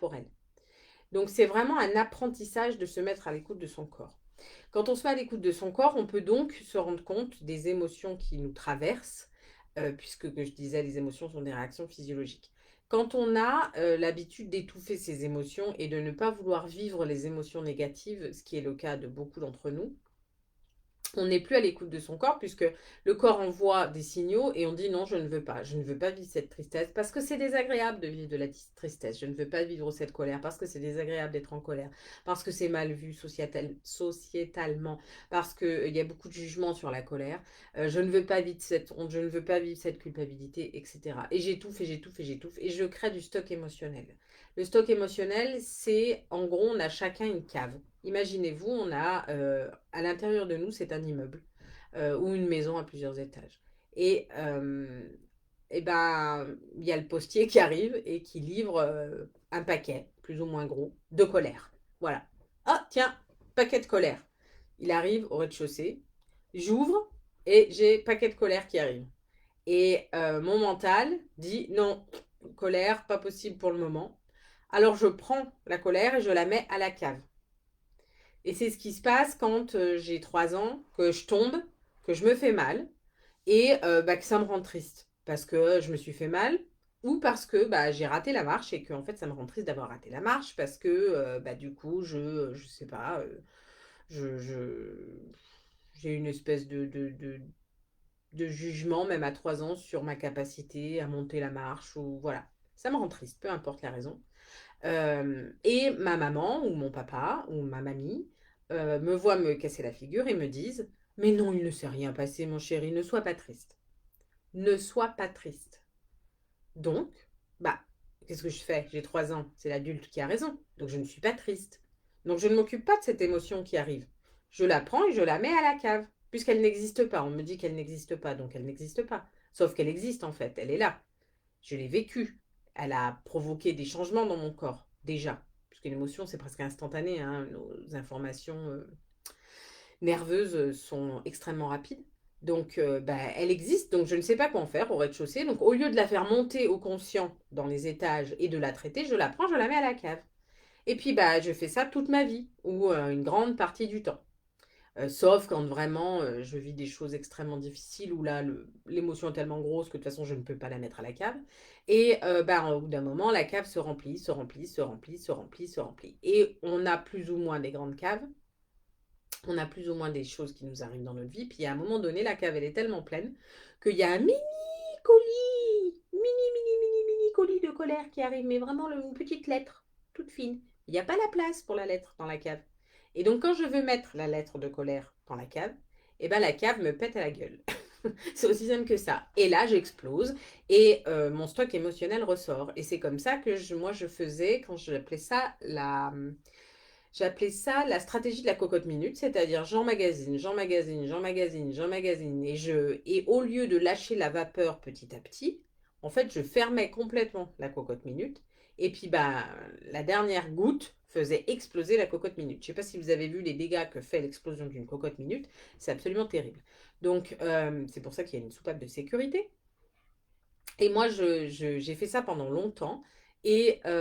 corporelle. Donc, c'est vraiment un apprentissage de se mettre à l'écoute de son corps. Quand on se met à l'écoute de son corps, on peut donc se rendre compte des émotions qui nous traversent, puisque, que je disais, les émotions sont des réactions physiologiques. Quand on a l'habitude d'étouffer ses émotions et de ne pas vouloir vivre les émotions négatives, ce qui est le cas de beaucoup d'entre nous, on n'est plus à l'écoute de son corps puisque le corps envoie des signaux et on dit non, je ne veux pas vivre cette tristesse parce que c'est désagréable de vivre de la tristesse, je ne veux pas vivre cette colère parce que c'est désagréable d'être en colère, parce que c'est mal vu sociétalement, parce qu'il y a beaucoup de jugements sur la colère, je ne veux pas vivre cette honte, je ne veux pas vivre cette culpabilité, etc. Et j'étouffe et j'étouffe et j'étouffe et je crée du stock émotionnel. Le stock émotionnel, c'est en gros, on a chacun une cave. Imaginez-vous, on a à l'intérieur de nous, c'est un immeuble ou une maison à plusieurs étages. Et ben, il y a le postier qui arrive et qui livre un paquet, plus ou moins gros, de colère. Voilà. Ah, tiens, paquet de colère. Il arrive au rez-de-chaussée, j'ouvre et j'ai paquet de colère qui arrive. Et mon mental dit non, colère, pas possible pour le moment. Alors je prends la colère et je la mets à la cave. Et c'est ce qui se passe quand j'ai 3 ans, que je tombe, que je me fais mal et que ça me rend triste. Parce que je me suis fait mal ou parce que j'ai raté la marche et que en fait ça me rend triste d'avoir raté la marche parce que du coup je sais pas, j'ai une espèce de jugement même à 3 ans sur ma capacité à monter la marche ou voilà. Ça me rend triste, peu importe la raison. Et ma maman ou mon papa ou ma mamie me voient me casser la figure et me disent: mais non, il ne s'est rien passé, mon chéri, ne sois pas triste. Ne sois pas triste. Donc, bah, qu'est-ce que je fais? J'ai 3 ans, c'est l'adulte qui a raison. Donc, je ne suis pas triste. Donc, je ne m'occupe pas de cette émotion qui arrive. Je la prends et je la mets à la cave, puisqu'elle n'existe pas. On me dit qu'elle n'existe pas, donc elle n'existe pas. Sauf qu'elle existe en fait, elle est là. Je l'ai vécue. Elle a provoqué des changements dans mon corps, déjà. Puisqu'une émotion, c'est presque instantané, hein. Nos informations nerveuses sont extrêmement rapides. Donc, elle existe, donc je ne sais pas quoi en faire au rez-de-chaussée. Donc, au lieu de la faire monter au conscient dans les étages et de la traiter, je la prends, je la mets à la cave. Et puis, je fais ça toute ma vie, ou une grande partie du temps. Sauf quand vraiment je vis des choses extrêmement difficiles où là l'émotion est tellement grosse que de toute façon je ne peux pas la mettre à la cave. Et au bout d'un moment, la cave se remplit, se remplit, se remplit, se remplit, se remplit. Et on a plus ou moins des grandes caves, on a plus ou moins des choses qui nous arrivent dans notre vie. Puis à un moment donné, la cave elle est tellement pleine qu'il y a un mini colis, mini colis de colère qui arrive, mais vraiment une petite lettre toute fine. Il n'y a pas la place pour la lettre dans la cave. Et donc, quand je veux mettre la lettre de colère dans la cave, la cave me pète à la gueule. C'est aussi simple que ça. Et là, j'explose et mon stock émotionnel ressort. Et c'est comme ça que moi, je faisais, quand j'appelais ça la stratégie de la cocotte minute, c'est-à-dire j'emmagasine, j'emmagasine, j'emmagasine, j'emmagasine. Et au lieu de lâcher la vapeur petit à petit, en fait, je fermais complètement la cocotte minute. Et puis, la dernière goutte faisait exploser la cocotte minute. Je ne sais pas si vous avez vu les dégâts que fait l'explosion d'une cocotte minute. C'est absolument terrible. Donc, c'est pour ça qu'il y a une soupape de sécurité. Et moi, j'ai fait ça pendant longtemps. Et